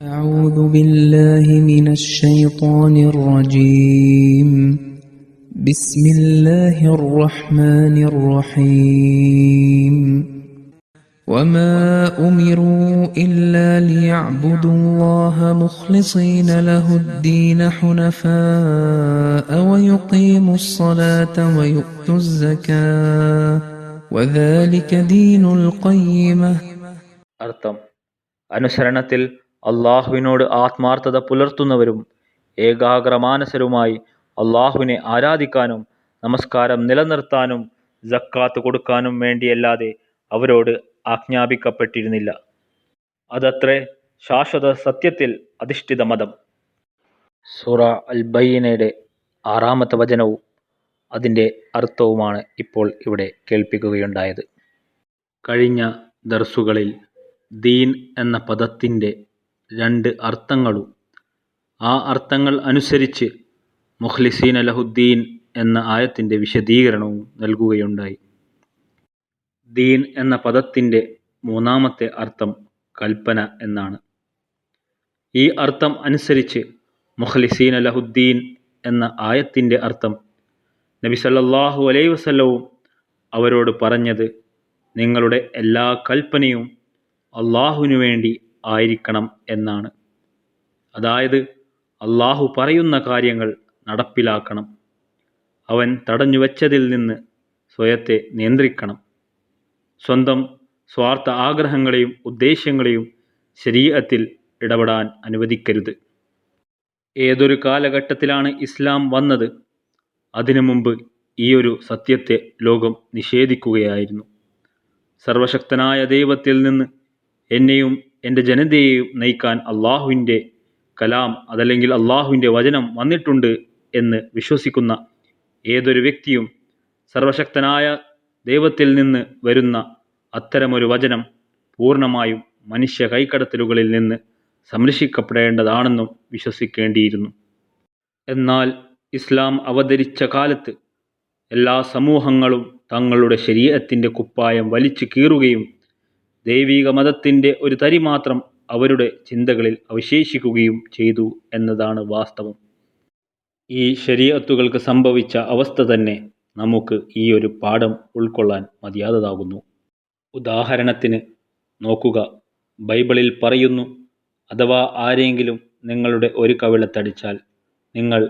أعوذ بالله من الشيطان الرجيم بسم الله الرحمن الرحيم وما أمروا إلا ليعبدوا الله مخلصين له الدين حنفاء ويقيموا الصلاة ويؤتوا الزكاة وذلك دين القيمة. അർത്ഥം: അനുസരണത്തിൽ അള്ളാഹുവിനോട് ആത്മാർത്ഥത പുലർത്തുന്നവരും ഏകാഗ്രമാനസരുമായി അള്ളാഹുവിനെ ആരാധിക്കാനും നമസ്കാരം നിലനിർത്താനും സക്കാത്ത് കൊടുക്കാനും വേണ്ടിയല്ലാതെ അവരോട് ആജ്ഞാപിക്കപ്പെട്ടിരുന്നില്ല. അതത്രേ ശാശ്വത സത്യത്തിൽ അധിഷ്ഠിത മതം. സൂറ അൽ-ബയ്യിനയുടെ 6-ാമത്തെ വചനവും അതിൻ്റെ അർത്ഥവുമാണ് ഇപ്പോൾ ഇവിടെ കേൾപ്പിക്കുകയുണ്ടായത്. കഴിഞ്ഞ ദർസുകളിൽ ദീൻ എന്ന പദത്തിൻ്റെ 2 അർത്ഥങ്ങളും ആ അർത്ഥങ്ങൾ അനുസരിച്ച് മുഖ്ലിസീന ലഹുദ്ദീൻ എന്ന ആയത്തിൻ്റെ വിശദീകരണവും നൽകുകയുണ്ടായി. ദീൻ എന്ന പദത്തിൻ്റെ 3-ാമത്തെ അർത്ഥം കൽപ്പന എന്നാണ്. ഈ അർത്ഥം അനുസരിച്ച് മുഖ്ലിസീന ലഹുദ്ദീൻ എന്ന ആയത്തിൻ്റെ അർത്ഥം നബി സല്ലല്ലാഹു അലൈഹി വസല്ലവും അവരോട് പറഞ്ഞത് നിങ്ങളുടെ എല്ലാ കൽപ്പനയും അള്ളാഹുവിനു വേണ്ടി ആയിരിക്കണം എന്നാണ്. അതായത് അള്ളാഹു പറയുന്ന കാര്യങ്ങൾ നടപ്പിലാക്കണം. അവൻ തടഞ്ഞുവെച്ചതിൽ നിന്ന് സ്വയത്തെ നിയന്ത്രിക്കണം. സ്വന്തം സ്വാർത്ഥ ആഗ്രഹങ്ങളെയും ഉദ്ദേശ്യങ്ങളെയും ശരീഅത്തിൽ ഇടപെടാൻ അനുവദിക്കരുത്. ഏതൊരു കാലഘട്ടത്തിലാണ് ഇസ്ലാം വന്നത്, അതിനു മുമ്പ് ഈ ഒരു സത്യത്തെ ലോകം നിഷേധിക്കുകയായിരുന്നു. സർവശക്തനായ ദൈവത്തിൽ നിന്ന് എന്നെയും എൻ്റെ ജനതയെയും നയിക്കാൻ അള്ളാഹുവിൻ്റെ കലാം അതല്ലെങ്കിൽ അള്ളാഹുവിൻ്റെ വചനം വന്നിട്ടുണ്ട് എന്ന് വിശ്വസിക്കുന്ന ഏതൊരു വ്യക്തിയും സർവശക്തനായ ദൈവത്തിൽ നിന്ന് വരുന്ന അത്തരമൊരു വചനം പൂർണ്ണമായും മനുഷ്യ കൈക്കടത്തലുകളിൽ നിന്ന് സംരക്ഷിക്കപ്പെടേണ്ടതാണെന്നും വിശ്വസിക്കേണ്ടിയിരുന്നു. എന്നാൽ ഇസ്ലാം അവതരിച്ച കാലത്ത് എല്ലാ സമൂഹങ്ങളും തങ്ങളുടെ ശരീഅത്തിൻ്റെ കുപ്പായം വലിച്ചു കീറുകയും ദൈവിക മതത്തിൻ്റെ ഒരു തരി മാത്രം അവരുടെ ചിന്തകളിൽ അവശേഷിക്കുകയും ചെയ്തു എന്നതാണ് വാസ്തവം. ഈ ശരീഅത്തുകൾക്ക് സംഭവിച്ച അവസ്ഥ തന്നെ നമുക്ക് ഈ ഒരു പാഠം ഉൾക്കൊള്ളാൻ മതിയാതതാകുന്നു. ഉദാഹരണത്തിന് നോക്കുക, ബൈബിളിൽ പറയുന്നു, അഥവാ ആരെങ്കിലും നിങ്ങളുടെ ഒരു കവിളത്തടിച്ചാൽ നിങ്ങൾ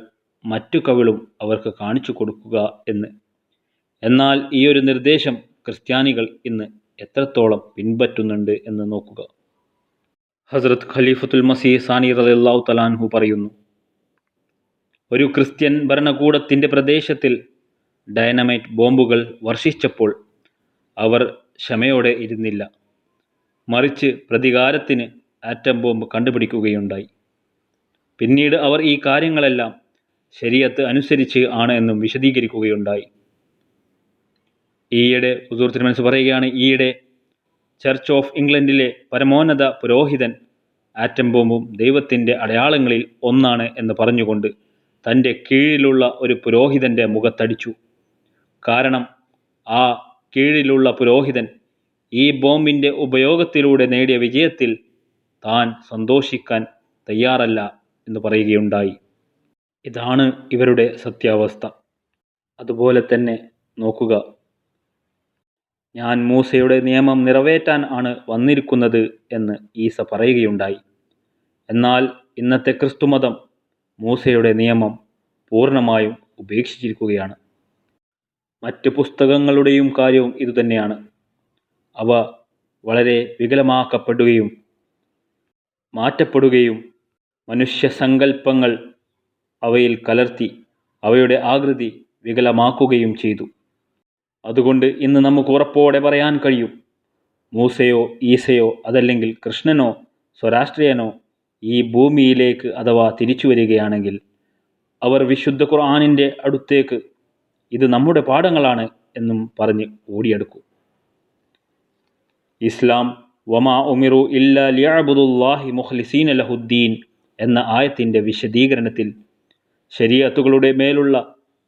മറ്റു കവിളും അവർക്ക് കാണിച്ചു കൊടുക്കുക എന്ന്. എന്നാൽ ഈ ഒരു നിർദ്ദേശം ക്രിസ്ത്യാനികൾ ഇന്ന് എത്രത്തോളം പിൻപറ്റുന്നുണ്ട് എന്ന് നോക്കുക. ഹസ്രത്ത് ഖലീഫത്തുൽ മസീഹ് സാനി റളിയല്ലാഹു തആല അൻഹു പറയുന്നു, ഒരു ക്രിസ്ത്യൻ ഭരണകൂടത്തിൻ്റെ പ്രദേശത്തിൽ ഡൈനമൈറ്റ് ബോംബുകൾ വർഷിച്ചപ്പോൾ അവർ ക്ഷമയോടെ ഇരുന്നില്ല. മറിച്ച് പ്രതികാരത്തിന് ആറ്റം ബോംബ് കണ്ടുപിടിക്കുകയുണ്ടായി. പിന്നീട് അവർ ഈ കാര്യങ്ങളെല്ലാം ശരീഅത്ത് അനുസരിച്ച് ആണ് എന്നും വിശദീകരിക്കുകയുണ്ടായി. ഈയിടെ ഹുസൂർ തിരുമനസ് പറയുകയാണ്, ഈയിടെ ചർച്ച് ഓഫ് ഇംഗ്ലണ്ടിലെ പരമോന്നത പുരോഹിതൻ ആറ്റം ബോംബും ദൈവത്തിൻ്റെ അടയാളങ്ങളിൽ ഒന്നാണ് എന്ന് പറഞ്ഞുകൊണ്ട് തൻ്റെ കീഴിലുള്ള ഒരു പുരോഹിതൻ്റെ മുഖത്തടിച്ചു. കാരണം ആ കീഴിലുള്ള പുരോഹിതൻ ഈ ബോംബിൻ്റെ ഉപയോഗത്തിലൂടെ നേടിയ വിജയത്തിൽ താൻ സന്തോഷിക്കാൻ തയ്യാറല്ല എന്ന് പറയുകയുണ്ടായി. ഇതാണ് ഇവരുടെ സത്യാവസ്ഥ. അതുപോലെ തന്നെ നോക്കുക, ഞാൻ മൂസയുടെ നിയമം നിറവേറ്റാൻ ആണ് വന്നിരിക്കുന്നത് എന്ന് ഈസ പറയുകയുണ്ടായി. എന്നാൽ ഇന്നത്തെ ക്രിസ്തുമതം മൂസയുടെ നിയമം പൂർണ്ണമായും ഉപേക്ഷിച്ചിരിക്കുകയാണ്. മറ്റ് പുസ്തകങ്ങളുടെയും കാര്യവും ഇതുതന്നെയാണ്. അവ വളരെ വികലമാക്കപ്പെടുകയും മാറ്റപ്പെടുകയും മനുഷ്യ സങ്കല്പങ്ങൾ അവയിൽ കലർത്തി അവയുടെ ആകൃതി വികലമാക്കുകയും ചെയ്തു. അതുകൊണ്ട് ഇന്ന് നമുക്ക് ഉറപ്പോടെ പറയാൻ കഴിയും, മൂസയോ ഈസയോ അതല്ലെങ്കിൽ കൃഷ്ണനോ സ്വരാഷ്ട്രീയനോ ഈ ഭൂമിയിലേക്ക് അഥവാ തിരിച്ചു വരികയാണെങ്കിൽ അവർ വിശുദ്ധ ഖുർആനിൻ്റെ അടുത്തേക്ക് ഇത് നമ്മുടെ പാഠങ്ങളാണ് എന്നും പറഞ്ഞ് ഓടിയെടുക്കും. ഇസ്ലാം വമാ ഉമിറു ഇല്ലാ ലിയഅ്ബുദുല്ലാഹി മുഖ്ലിസീന ലഹുദ്ദീൻ എന്ന ആയത്തിൻ്റെ വിശദീകരണത്തിൽ ശരീഅത്തുകളുടെ മേലുള്ള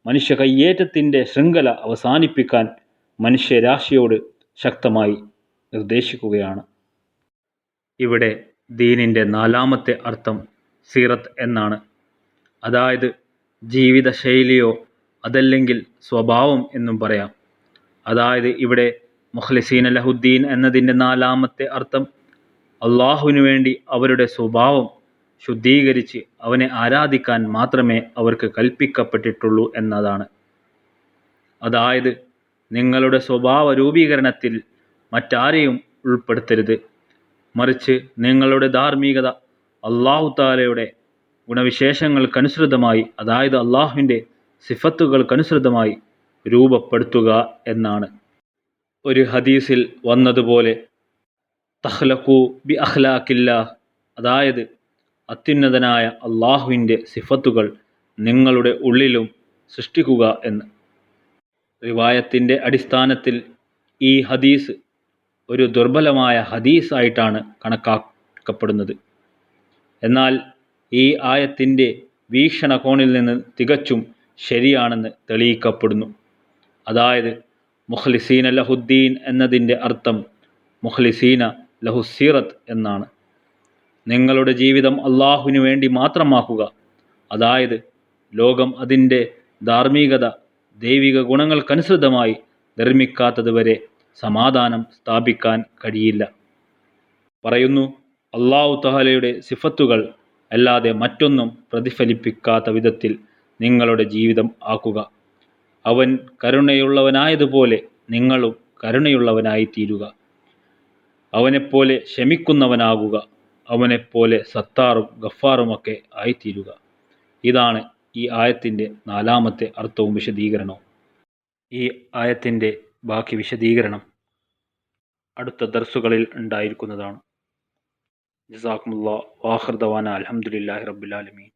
മനുഷ്യ കയ്യേറ്റത്തിൻ്റെ ശൃംഖല അവസാനിപ്പിക്കാൻ മനുഷ്യരാശിയോട് ശക്തമായി നിർദ്ദേശിക്കുകയാണ്. ഇവിടെ ദീനിൻ്റെ നാലാമത്തെ അർത്ഥം സീറത്ത് എന്നാണ്. അതായത് ജീവിതശൈലിയോ അതല്ലെങ്കിൽ സ്വഭാവം എന്നും പറയാം. അതായത് ഇവിടെ മുഖ്ലിസീന ലഹുദ്ദീൻ എന്നതിൻ്റെ നാലാമത്തെ അർത്ഥം അള്ളാഹുവിനു വേണ്ടി അവരുടെ സ്വഭാവം ശുദ്ധീകരിച്ച് അവനെ ആരാധിക്കാൻ മാത്രമേ അവർക്ക് കൽപ്പിക്കപ്പെട്ടിട്ടുള്ളൂ എന്നതാണ്. അതായത് നിങ്ങളുടെ സ്വഭാവ രൂപീകരണത്തിൽ മറ്റാരെയും ഉൾപ്പെടുത്തരുത്. മറിച്ച് നിങ്ങളുടെ ധാർമ്മികത അള്ളാഹു താലയുടെ ഗുണവിശേഷങ്ങൾക്കനുസൃതമായി, അതായത് അള്ളാഹുവിൻ്റെ സിഫത്തുകൾക്കനുസൃതമായി രൂപപ്പെടുത്തുക എന്നാണ്. ഒരു ഹദീസിൽ വന്നതുപോലെ തഖ്ലഖു ബി അഖ്ലാഖില്ലാഹ്, അതായത് അത്യുന്നതനായ അള്ളാഹുവിൻ്റെ സിഫത്തുകൾ നിങ്ങളുടെ ഉള്ളിലും സൃഷ്ടിക്കുക എന്ന്. റിവായത്തിൻ്റെ അടിസ്ഥാനത്തിൽ ഈ ഹദീസ് ഒരു ദുർബലമായ ഹദീസ് ആയിട്ടാണ് കണക്കാക്കപ്പെടുന്നത്. എന്നാൽ ഈ ആയത്തിൻ്റെ വീക്ഷണകോണിൽ നിന്ന് തികച്ചും ശരിയാണെന്ന് തെളിയിക്കപ്പെടുന്നു. അതായത് മുഖ്ലിസീന ലഹുദ്ദീൻ എന്നതിൻ്റെ അർത്ഥം മുഖ്ലിസീന ലഹുസീറത്ത് എന്നാണ്. നിങ്ങളുടെ ജീവിതം അള്ളാഹുവിനു വേണ്ടി മാത്രമാക്കുക. അതായത് ലോകം അതിൻ്റെ ധാർമ്മികത ദൈവിക ഗുണങ്ങൾക്കനുസൃതമായി നിർമ്മിക്കാത്തത് വരെ സമാധാനം സ്ഥാപിക്കാൻ കഴിയില്ല. പറയുന്നു, അള്ളാഹു തആലയുടെ സിഫത്തുകൾ അല്ലാതെ മറ്റൊന്നും പ്രതിഫലിപ്പിക്കാത്ത വിധത്തിൽ നിങ്ങളുടെ ജീവിതം ആക്കുക. അവൻ കരുണയുള്ളവനായതുപോലെ നിങ്ങളും കരുണയുള്ളവനായി തീരുക. അവനെപ്പോലെ ക്ഷമിക്കുന്നവനാകുക. അവനെപ്പോലെ സത്താറും ഗഫാറുമൊക്കെ ആയിത്തീരുക. ഇതാണ് ഈ ആയത്തിൻ്റെ നാലാമത്തെ അർത്ഥവും വിശദീകരണവും. ഈ ആയത്തിൻ്റെ ബാക്കി വിശദീകരണം അടുത്ത ദർസുകളിൽ ഉണ്ടായിരിക്കുന്നതാണ്. ജസാക്കുമുല്ലാഹ്. വാഖിർ ദവാന അൽഹംദുലില്ലാഹി റബ്ബിൽ ആലമീൻ.